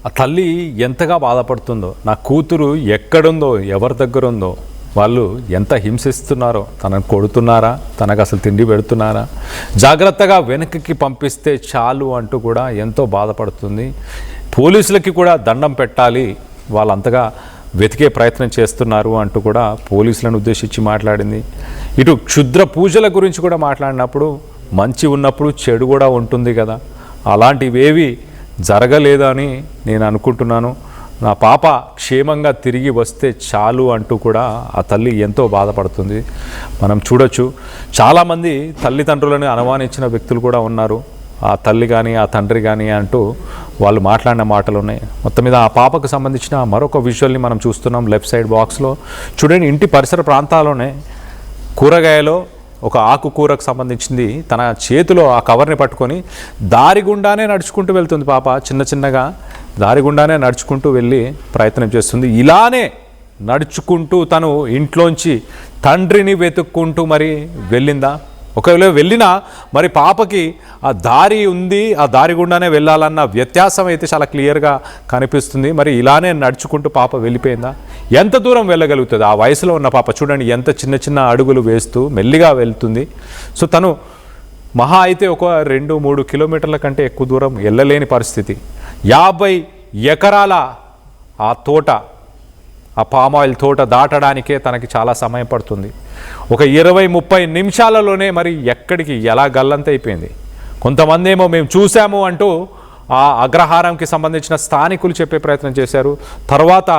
ఆ తల్లి ఎంతగా బాధపడుతుందో, నా కూతురు ఎక్కడుందో, ఎవరి దగ్గర ఉందో, వాళ్ళు ఎంత హింసిస్తున్నారో, తనను కొడుతున్నారా, తనకు అసలు తిండి పెడుతున్నారా, జాగ్రత్తగా వెనక్కి పంపిస్తే చాలు అంటూ కూడా ఎంతో బాధపడుతుంది. పోలీసులకి కూడా దండం పెట్టాలి, వాళ్ళంతగా వెతికే ప్రయత్నం చేస్తున్నారు అంటూ కూడా పోలీసులను ఉద్దేశించి మాట్లాడింది. ఇటు క్షుద్ర పూజల గురించి కూడా మాట్లాడినప్పుడు మంచి ఉన్నప్పుడు చెడు కూడా ఉంటుంది కదా, అలాంటివేవి జరగలేదని నేను అనుకుంటున్నాను. నా పాప క్షేమంగా తిరిగి వస్తే చాలు అంటూ కూడా ఆ తల్లి ఎంతో బాధపడుతుంది. మనం చూడొచ్చు, చాలామంది తల్లిదండ్రులను అనుమానించిన వ్యక్తులు కూడా ఉన్నారు. ఆ తల్లి కానీ ఆ తండ్రి కానీ అంటూ వాళ్ళు మాట్లాడిన మాటలు ఉన్నాయి. మొత్తం మీద ఆ పాపకు సంబంధించిన మరొక విజువల్ని మనం చూస్తున్నాం. లెఫ్ట్ సైడ్ బాక్స్లో చూడండి, ఇంటి పరిసర ప్రాంతాల్లోనే కూరగాయలో ఒక ఆకుకూరకు సంబంధించింది తన చేతిలో ఆ కవర్ని పట్టుకొని దారి గుండానే నడుచుకుంటూ వెళ్తుంది పాప. చిన్నగా దారి గుండానే నడుచుకుంటూ వెళ్ళి ప్రయత్నం చేస్తుంది. ఇలానే నడుచుకుంటూ తను ఇంట్లోంచి తండ్రిని వెతుక్కుంటూ మరి వెళ్ళిందా? ఒకవేళ వెళ్ళినా మరి పాపకి ఆ దారి ఉంది, ఆ దారి గుండానే వెళ్ళాలన్న వ్యత్యాసం అయితే చాలా క్లియర్గా కనిపిస్తుంది. మరి ఇలానే నడుచుకుంటూ పాప వెళ్ళిపోయిందా? ఎంత దూరం వెళ్ళగలుగుతుంది ఆ వయసులో ఉన్న పాప? చూడండి, ఎంత చిన్న అడుగులు వేస్తూ మెల్లిగా వెళ్తుంది. సో తను మహా అయితే ఒక 2-3 కిలోమీటర్ల కంటే ఎక్కువ దూరం వెళ్ళలేని పరిస్థితి. 50 ఎకరాల ఆ తోట, ఆ పామాయిల్ తోట దాటడానికే తనకి చాలా సమయం పడుతుంది. ఒక 20-30 నిమిషాలలోనే మరి ఎక్కడికి ఎలా గల్లంతైపోయింది. కొంతమంది ఏమో మేము చూసాము అంటూ ఆ అగ్రహారంకి సంబంధించిన స్థానికులు చెప్పే ప్రయత్నం చేశారు. తర్వాత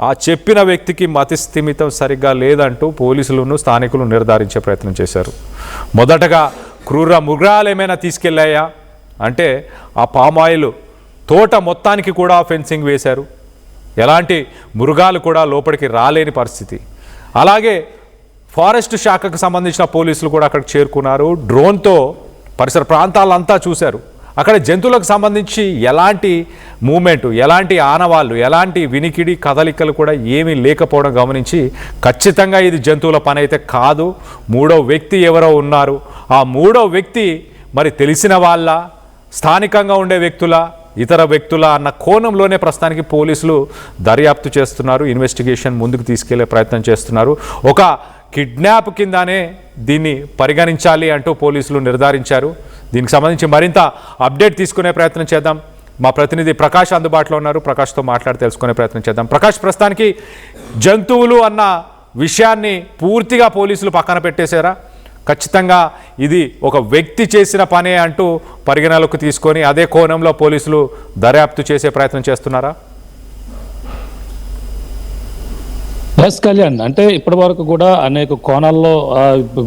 ఆ చెప్పిన వ్యక్తికి మతిస్థిమితం సరిగ్గా లేదంటూ పోలీసులను స్థానికులు నిర్ధారించే ప్రయత్నం చేశారు. మొదటగా క్రూర మృగాలు ఏమైనా తీసుకెళ్ళాయా అంటే ఆ పామాయిల్ తోట మొత్తానికి కూడా ఫెన్సింగ్ వేశారు. ఎలాంటి మృగాలు కూడా లోపలికి రాలేని పరిస్థితి. అలాగే ఫారెస్ట్ శాఖకు సంబంధించిన పోలీసులు కూడా అక్కడికి చేరుకున్నారు. డ్రోన్తో పరిసర ప్రాంతాలంతా చూశారు. అక్కడ జంతువులకు సంబంధించి ఎలాంటి మూమెంట్, ఎలాంటి ఆనవాళ్ళు, ఎలాంటి వినికిడి కదలికలు కూడా ఏమీ లేకపోవడం గమనించి ఖచ్చితంగా ఇది జంతువుల పని అయితే కాదు, మూడో వ్యక్తి ఎవరో ఉన్నారు, ఆ మూడో వ్యక్తి మరి తెలిసిన వాళ్ళ, స్థానికంగా ఉండే వ్యక్తుల, ఇతర వ్యక్తుల అన్న కోణంలోనే ప్రస్తుతానికి పోలీసులు దర్యాప్తు చేస్తున్నారు. ఇన్వెస్టిగేషన్ ముందుకు తీసుకెళ్లే ప్రయత్నం చేస్తున్నారు. ఒక కిడ్నాప్ కిందనే దీన్ని పరిగణించాలి అంటూ పోలీసులు నిర్ధారించారు. దీనికి సంబంధించి మరింత అప్డేట్ తీసుకునే ప్రయత్నం చేద్దాం. మా ప్రతినిధి ప్రకాష్ అందుబాటులో ఉన్నారు. ప్రకాష్తో మాట్లాడి తెలుసుకునే ప్రయత్నం చేద్దాం. ప్రకాష్, ప్రస్తుతానికి జంతువులు అన్న విషయాన్ని పూర్తిగా పోలీసులు పక్కన పెట్టేశారా? ఖచ్చితంగా ఇది ఒక వ్యక్తి చేసిన పనే అంటూ పరిగణలోకి తీసుకొని అదే కోణంలో పోలీసులు దర్యాప్తు చేసే ప్రయత్నం చేస్తున్నారా? ఎస్ కళ్యాణ్, అంటే ఇప్పటి వరకు కూడా అనేక కోణాల్లో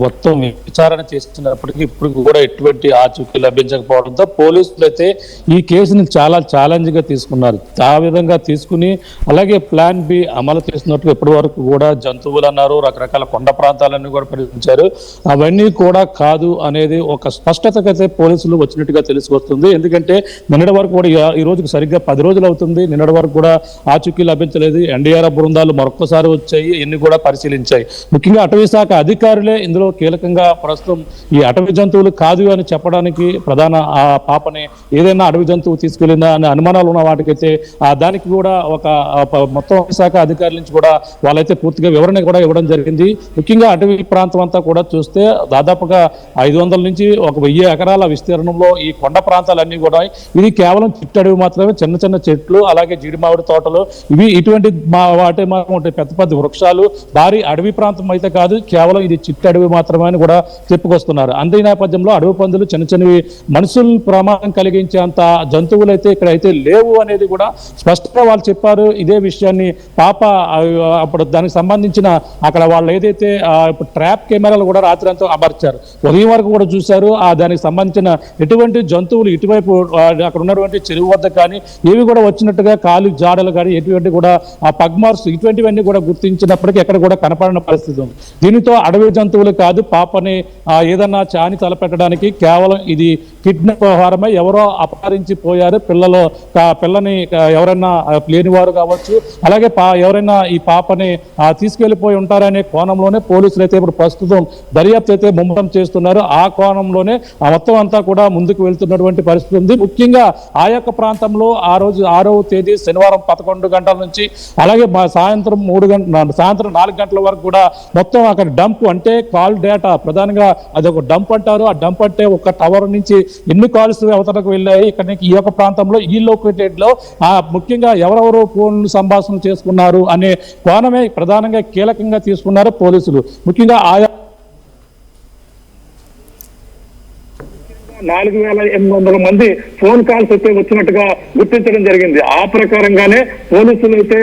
మొత్తం విచారణ చేస్తున్నప్పటికీ ఇప్పుడు కూడా ఎటువంటి ఆచూకీ లభించకపోవడంతో పోలీసులు అయితే ఈ కేసుని చాలా ఛాలెంజ్ గా తీసుకున్నారు. ఆ విధంగా తీసుకుని అలాగే ప్లాన్ బి అమలు చేస్తున్నట్టు ఇప్పటి వరకు కూడా జంతువులు అన్నారు, రకరకాల కొండ ప్రాంతాలన్నీ కూడా పరిశీలించారు. అవన్నీ కూడా కాదు అనేది ఒక స్పష్టతకైతే పోలీసులు వచ్చినట్టుగా తెలిసివస్తుంది. ఎందుకంటే నిన్నటి వరకు కూడా ఈ రోజుకు సరిగ్గా 10 రోజులు అవుతుంది. నిన్నటి వరకు కూడా ఆచూకీ లభించలేదు. ఎన్డీఆర్ఎఫ్ బృందాలు మరొకసారి వచ్చాయి, ఎన్ని కూడా పరిశీలించాయి. ముఖ్యంగా అటవీ శాఖ అధికారులే ఇందులో కీలకంగా ప్రస్తుతం ఈ అటవీ జంతువులు కాదు అని చెప్పడానికి ప్రధాన ఆ పాపని ఏదైనా అటవీ జంతువు తీసుకెళ్లిందా అనే అనుమానాలు ఉన్న వాటికైతే దానికి కూడా ఒక మొత్తం శాఖ అధికారుల నుంచి కూడా వాళ్ళైతే పూర్తిగా వివరణ కూడా ఇవ్వడం జరిగింది. ముఖ్యంగా అటవీ ప్రాంతం అంతా కూడా చూస్తే దాదాపుగా 500 నుంచి ఒక 1000 ఎకరాల విస్తీర్ణంలో ఈ కొండ ప్రాంతాలన్నీ కూడా ఇది కేవలం చిట్టడవి మాత్రమే, చిన్న చెట్లు అలాగే జీడి మామిడి తోటలు ఇవి ఇటువంటి వాటి పెద్ద వృక్షాలు, భారీ అడవి ప్రాంతం అయితే కాదు, కేవలం ఇది చిట్ట అడవి మాత్రమే అని కూడా చెప్పుకొస్తున్నారు. అందే నేపథ్యంలో అడవి పందులు చిన్నవి మనుషులు ప్రమాదం కలిగించేంత జంతువులు అయితే ఇక్కడ అయితే లేవు అనేది కూడా స్పష్టంగా వాళ్ళు చెప్పారు. ఇదే విషయాన్ని పాప అప్పుడు దానికి సంబంధించిన అక్కడ వాళ్ళు ఏదైతే ట్రాప్ కెమెరాలు కూడా రాత్రి అంతా అమర్చారు, ఉదయం వరకు కూడా చూశారు. దానికి సంబంధించిన ఎటువంటి జంతువులు ఇటువైపు అక్కడ ఉన్నటువంటి చెరువు వద్ద కానీ ఏవి కూడా వచ్చినట్టుగా కాలు జాడలు కానీ ఎటువంటి కూడా ఆ పగ్మార్క్స్ ఇటువంటివన్నీ కూడా గుర్తించినప్పటికీ ఎక్కడ కూడా కనపడిన పరిస్థితి ఉంది. దీనితో అడవి జంతువులు కాదు, పాపని ఏదన్నా చాని తలపెట్టడానికి కేవలం ఇది కిడ్నాప్ వ్యవహారమే. ఎవరో అపహరించి పోయారు, పిల్లని ఎవరైనా లేనివారు కావచ్చు, అలాగే ఎవరైనా ఈ పాపని తీసుకెళ్లిపోయి ఉంటారనే కోణంలోనే పోలీసులు అయితే ఇప్పుడు ప్రస్తుతం దర్యాప్తు అయితే ముమ్మరం చేస్తున్నారు. ఆ కోణంలోనే మొత్తం అంతా కూడా ముందుకు వెళ్తున్నటువంటి పరిస్థితి ఉంది. ముఖ్యంగా ఆ యొక్క ప్రాంతంలో ఆ రోజు 6వ తేదీ శనివారం 11 గంటల నుంచి అలాగే సాయంత్రం 4 గంటల వరకు కూడా మొత్తం అక్కడ డంప్ అంటే కాల్ డేటా ప్రధానంగా అది ఒక డంప్ అంటారు. ఆ డంప్ అంటే ఒక టవర్ నుంచి ఎన్ని కాల్స్ అవతలకు వెళ్ళాయి, ఇక్కడ ఈ యొక్క ప్రాంతంలో ఈ లొకేటెడ్ లో ముఖ్యంగా ఎవరెవరు ఫోన్ సంభాషణ చేసుకున్నారు అనే కోణమే ప్రధానంగా కీలకంగా తీసుకున్నారు పోలీసులు. ముఖ్యంగా ఆయా 4,800 మంది ఫోన్ కాల్స్ అయితే వచ్చినట్టుగా గుర్తించడం జరిగింది. ఆ ప్రకారంగానే పోలీసులు అయితే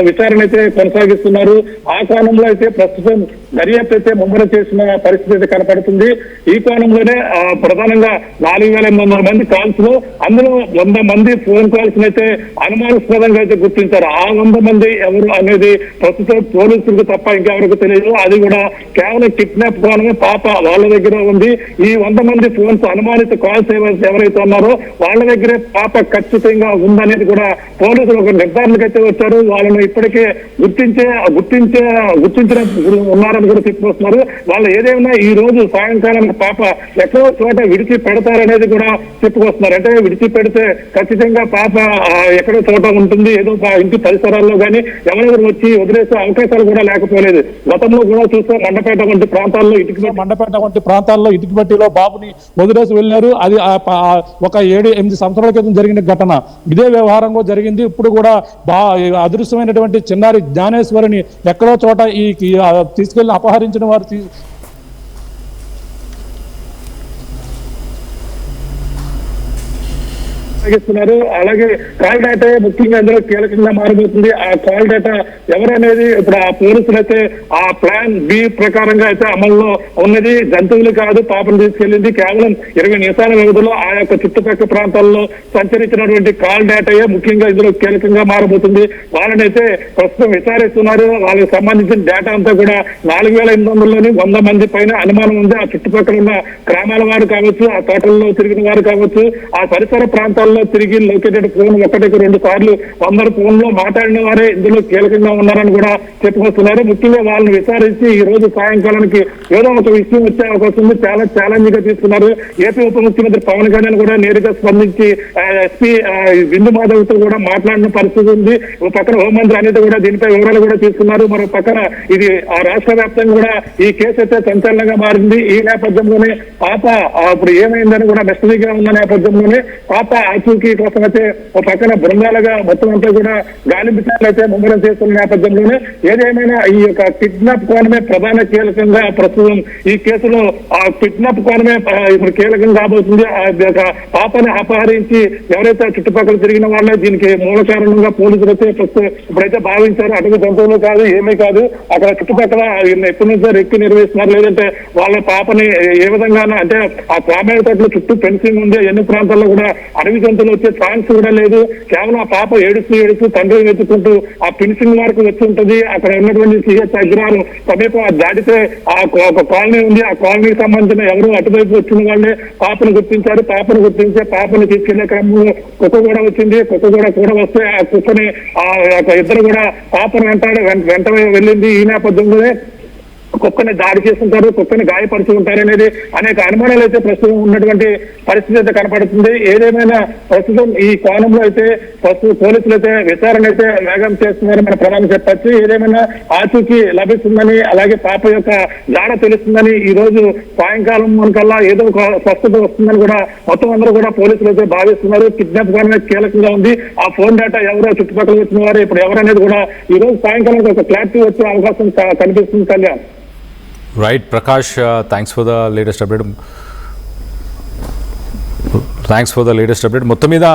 విచారణ అయితే కొనసాగిస్తున్నారు. ఆ కోణంలో అయితే ప్రస్తుతం దర్యాప్తు అయితే ముమ్మరం చేసిన పరిస్థితి అయితే కనపడుతుంది. ఈ కోణంలోనే ప్రధానంగా 4,800 మంది కాల్స్ లో అందులో 100 మంది ఫోన్ కాల్స్ అయితే అనుమానాస్పదంగా అయితే గుర్తించారు. ఆ 100 మంది ఎవరు అనేది ప్రస్తుతం పోలీసులకు తప్ప ఇంకెవరికి తెలియదు. అది కూడా కేవలం కిడ్నాప్ కోణమే పాప వాళ్ళ దగ్గర ఉంది. ఈ 100 మంది ఫోన్స్ అనుమానిత కాల్స్ ఎవరైతే ఉన్నారో వాళ్ళ దగ్గరే పాప ఖచ్చితంగా ఉందనేది కూడా పోలీసులు ఒక నిర్ధారణకు అయితే వచ్చారు. వాళ్ళను ఇప్పటికే గుర్తించిన ఉన్నారని కూడా చెప్పుకొస్తున్నారు. వాళ్ళు ఏదైనా ఈ రోజు సాయంకాలం పాప ఎక్కడో చోట విడిచి పెడతారనేది కూడా చెప్పుకొస్తున్నారు. అంటే విడిచి పెడితే ఖచ్చితంగా పాప ఎక్కడో చోట ఉంటుంది, ఏదో ఇంటి పరిసరాల్లో కానీ ఎవరెవరు వచ్చి వదిలేసే అవకాశాలు కూడా లేకపోలేదు. గతంలో కూడా చూస్తే మండపేట వంటి ప్రాంతాల్లో ఇటుకబట్టిలో బాబుని వదిలేసి వెళ్ళారు. అది ఒక 7-8 సంవత్సరాల క్రితం జరిగిన ఘటన. ఇదే వ్యవహారంగా జరిగింది. ఇప్పుడు కూడా అదృశ్యమైనటువంటి చిన్నారి జ్ఞానేశ్వరిని ఎక్కడో చోట ఈ తీసుకెళ్లి అపహరించిన వారు కొనసాగిస్తున్నారు. అలాగే కాల్ డేటా ముఖ్యంగా అందులో కీలకంగా మారబోతుంది. ఆ కాల్ డేటా ఎవరనేది ఇప్పుడు ఆ పోలీసులు అయితే ఆ ప్లాన్ బి ప్రకారంగా అయితే అమల్లో ఉన్నది. జంతువులు కాదు పాపను తీసుకెళ్లింది. కేవలం 20 నిమిషాల వ్యవధిలో ఆ యొక్క చుట్టుపక్కల ప్రాంతాల్లో సంచరించినటువంటి కాల్ డేటాయే ముఖ్యంగా ఇందులో కీలకంగా మారబోతుంది. వాళ్ళని అయితే ప్రస్తుతం విచారిస్తున్నారు. వాళ్ళకి సంబంధించిన డేటా అంతా కూడా 4,800లోని 100 మంది పైన అనుమానం ఉంది. ఆ చుట్టుపక్కల ఉన్న గ్రామాల వారు కావచ్చు, ఆ తోటల్లో తిరిగిన వారు కావచ్చు, ఆ పరిసర ప్రాంతాల్లో తిరిగి లొకేటెడ్ ఫోన్ 1-2 సార్లు 100 ఫోన్లో మాట్లాడిన వారే ఇందులో కీలకంగా ఉన్నారని కూడా చెప్పుకొస్తున్నారు. ముఖ్యంగా వాళ్ళని విచారించి ఈ రోజు సాయంకాలానికి ఏదో ఒక విషయం వచ్చే అవకాశం ఉంది. చాలా ఛాలెంజ్ గా తీసుకున్నారు. ఏపీ ఉప ముఖ్యమంత్రి పవన్ కళ్యాణ్ కూడా నేరుగా స్పందించి ఎస్పీ బిందు మాధవ్తో కూడా మాట్లాడిన పరిస్థితి ఉంది. ఒక పక్కన హోంమంత్రి అనిత కూడా దీనిపై వివరాలు కూడా తీసుకున్నారు. మరో పక్కన ఇది రాష్ట్ర వ్యాప్తంగా కూడా ఈ కేసు అయితే సంచలనంగా మారింది. ఈ నేపథ్యంలోనే పాప ఇప్పుడు ఏమైందని కూడా మెస్టరీగా ఉన్న నేపథ్యంలోనే పాప ఆచూకీ కోసం అయితే ఒక పక్కన బృందాలుగా మొత్తం అంతా కూడా గాలింపులు అయితే ముమ్మరం చేస్తున్న నేపథ్యంలోనే ఏదేమైనా ఈ యొక్క కిడ్నాప్ కోణమే ప్రధాన కీలకంగా ప్రస్తుతం ఈ కేసులో ఆ కిడ్నాప్ కోణమే ఇప్పుడు కీలకం కాబోతుంది. ఆ యొక్క పాపని అపహరించి ఎవరైతే చుట్టుపక్కల తిరిగిన వాళ్ళే దీనికి మూల కారణంగా పోలీసులు అయితే ఇప్పుడైతే భావించారు. అటవీ జంతువులు కాదు, ఏమీ కాదు, అక్కడ చుట్టుపక్కల ఎప్పటి నుంచో రెక్కి నిర్వహిస్తున్నారు. లేదంటే వాళ్ళ పాపని ఏ విధంగా అంటే ఆ గ్రామీణ తోటలో చుట్టూ ఫెన్సింగ్ ఉంది. ఎన్ని ప్రాంతాల్లో కూడా అడవి జంతువులు వచ్చే ఛాన్స్ కూడా లేదు. కేవలం ఆ పాప ఏడుస్తూ తండ్రిని వెతుకుంటూ ఆ ఫెన్సింగ్ వరకు వచ్చి ఉంటుంది. అక్కడ ఉన్నటువంటి సిహెచ్ అగ్రహారం సమీపం దాటితే ఆ ఒక కాలనీ ఉంది. ఆ కాలనీకి సంబంధించిన ఎవరు అటువైపు వచ్చిన వాళ్ళే పాపను గుర్తించారు. పాపను గుర్తించే పాపను తీసుకెళ్లే క్రమంలో కుక్క కూడా వచ్చింది. కుక్క కూడా వస్తే ఆ కుక్కని ఆ ఇద్దరు కూడా పాపను వెంట వెళ్ళింది. ఈ నేపథ్యంలోనే కుక్కని దాడి చేస్తుంటారు, కుక్కని గాయపరుచుకుంటారు అనేది అనేక అనుమానాలు అయితే ప్రస్తుతం ఉన్నటువంటి పరిస్థితి అయితే కనపడుతుంది. ఏదేమైనా ప్రస్తుతం ఈ కోణంలో అయితే పోలీసులు అయితే విచారణ అయితే వేగం చేస్తున్నారని మన ప్రధాని చెప్పచ్చు. ఏదేమైనా ఆచూకీ లభిస్తుందని, అలాగే పాప యొక్క జాడ తెలుస్తుందని ఈ రోజు సాయంకాలం మనకల్లా ఏదో ఒక స్పష్టత వస్తుందని కూడా మొత్తం అందరూ కూడా పోలీసులు అయితే భావిస్తున్నారు. కిడ్నాప్ కోణమే కీలకంగా ఉంది. ఆ ఫోన్ డేటా ఎవరో చుట్టుపక్కల వచ్చిన వారు ఇప్పుడు ఎవరనేది కూడా ఈ రోజు సాయంకాలం ఒక క్లారిటీ వచ్చే అవకాశం కనిపిస్తుంది. Kalyan. Right Prakash, thanks for the latest update. మొత్తం మీద